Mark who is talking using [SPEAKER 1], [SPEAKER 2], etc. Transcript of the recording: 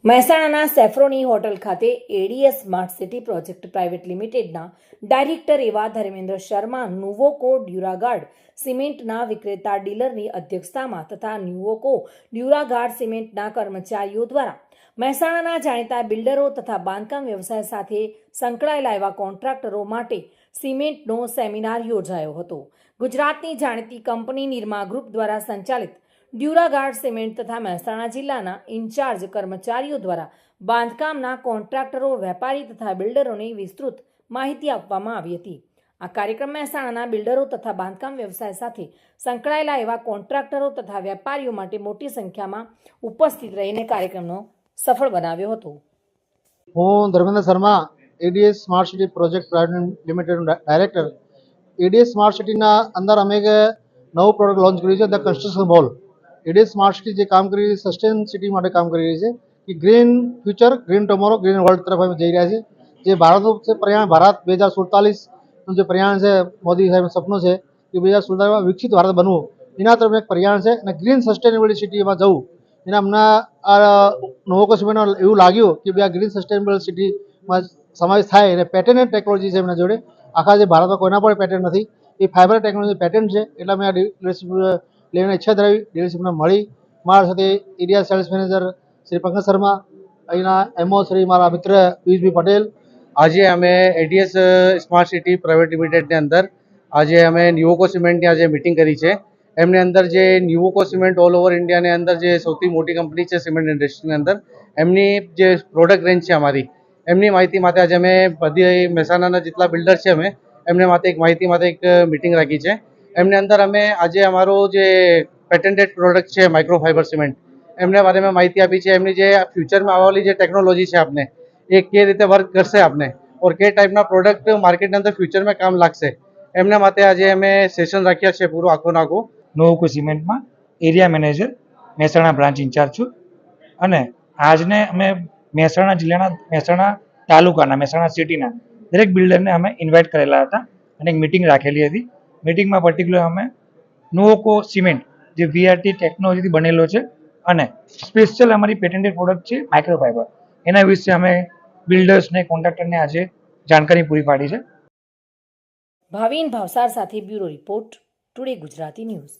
[SPEAKER 1] મહેસાણાના Saffrony hotel ખાતે ADS smart city project private લિમિટેડના ડાયરેક્ટર એવા ધર્મેન્દ્ર શર્મા ન્યુવોકો ડ્યુરાગાર્ડ સિમેન્ટના વિક્રેતા ડીલરની અધ્યક્ષતામાં તથા ન્યુવોકો ડ્યુરાગાર્ડ સિમેન્ટના કર્મચારીઓ દ્વારા મહેસાણાના જાણીતા બિલ્ડરો તથા બાંધકામ વ્યવસાય સાથે સંકળાયેલા એવા કોન્ટ્રાક્ટરો માટે સિમેન્ટનો સેમિનાર યોજાયો હતો. ગુજરાતની જાણીતી કંપની નિરમા ગ્રુપ દ્વારા સંચાલિત ડ્યુરાગાર્ડ સિમેન્ટ તથા મહેસાણા જિલ્લાના ઇન્ચાર્જ કર્મચારીઓ દ્વારા બાંધકામના કોન્ટ્રાક્ટરો, વેપારી તથા બિલ્ડરોને વિસ્તૃત માહિતી આપવામાં આવી હતી. આ કાર્યક્રમ મહેસાણાના બિલ્ડરો તથા બાંધકામ વ્યવસાય સાથે સંકળાયેલા એવા કોન્ટ્રાક્ટરો તથા વેપારીઓ માટે મોટી સંખ્યામાં ઉપસ્થિત રહીને કાર્યક્રમનો સફળ બનાવ્યો હતો.
[SPEAKER 2] હું Dharmendra Sharma, ADS smart city project private લિમિટેડનો ડાયરેક્ટર. એડીએસ સ્માર્ટ સિટીના અંદર અમે એક નવું પ્રોડક્ટ લોન્ચ કર્યું છે, the construction mall. ADS smart city જે કામ કરી રહી છે, સસ્ટેન સિટી માટે કામ કરી રહી છે કે green future, green tomorrow, green world તરફ અમે જઈ રહ્યા છીએ. જે ભારતનું પ્રયાણ, ભારત 2047નું જે પ્રયાણ છે, મોદી સાહેબનું સપનું છે કે 2047માં વિકસિત ભારત બનવું, એના તરફ એક પ્રયાણ છે અને ગ્રીન સસ્ટેનેબલ સિટીમાં જવું. એના હમણાં આ ન્યુવોકો સિમેન્ટમાં એવું લાગ્યું કે આ ગ્રીન સસ્ટેનેબલ સિટીમાં સમાવેશ થાય અને પેટેન્ટેડ ટેકનોલોજી છે એમના જોડે. આખા જે ભારતમાં કોઈના પણ પેટેન્ટ નથી, એ ફાઇબર ટેકનોલોજી પેટેન્ટ છે. એટલે મેં આ ડીલરશીપ લેવાની ઈચ્છા ધરાવી, ડીલરશીપને મળી. મારા સાથે area sales manager Shri Pankaj Sharma, અહીંના એમઓ શ્રી મારા મિત્ર પિયુષભાઈ પટેલ.
[SPEAKER 3] આજે અમે એડીએસ સ્માર્ટ સિટી પ્રાઇવેટ લિમિટેડની અંદર આજે અમે ન્યુવોકો સિમેન્ટની આજે મિટિંગ કરી છે. એમની અંદર જે ન્યુવોકો સિમેન્ટ ઓલ ઓવર ઇન્ડિયાની અંદર જે સૌથી મોટી કંપની છે સિમેન્ટ ઇન્ડસ્ટ્રીની અંદર, એમની જે પ્રોડક્ટ રેન્જ છે અમારી, એમની માહિતી માટે આજે અમે બધી મહેસાણાના જેટલા બિલ્ડર છે અમે એમને માટે એક માહિતી માટે એક મિટિંગ રાખી છે. એમની અંદર અમે આજે અમારો જે પેટેન્ટેડ પ્રોડક્ટ છે માઇક્રોફાઇબર સિમેન્ટ, એમના બારેમાં માહિતી આપી છે. એમની જે ફ્યુચરમાં આવવાની જે ટેકનોલોજી છે આપને, એ કઈ રીતે વર્ક કરશે આપને, ઓર કઈ ટાઈપના પ્રોડક્ટ માર્કેટની અંદર ફ્યુચરમાં કામ લાગશે, એમના માટે આજે અમે સેશન રાખ્યા છે પૂરું આખું નાખું.
[SPEAKER 4] ન્યુવોકો સિમેન્ટમાં area manager, Mehsana branch incharge છું. અને આજને અમે મહેસાણા જિલ્લાના, મહેસાણા તાલુકાના, મહેસાણા સિટીના દરેક બિલ્ડરને અમે ઇન્વાઇટ કરેલા હતા અને એક મિટિંગ રાખેલી હતી. મિટિંગમાં પર્ટિક્યુલર અમે ન્યુવોકો સિમેન્ટ જે વીઆરટી ટેકનોલોજીથી બનેલો છે અને સ્પેશિયલ અમારી પેટેન્ટેડ પ્રોડક્ટ છે માઇક્રોફાઇબર, એના વિશે અમે બિલ્ડર્સને, કોન્ટ્રાક્ટરને આજે જાણકારી પૂરી પાડી છે.
[SPEAKER 1] ભાવિન ભાવસાર સાથે bureau report, today Gujarati news.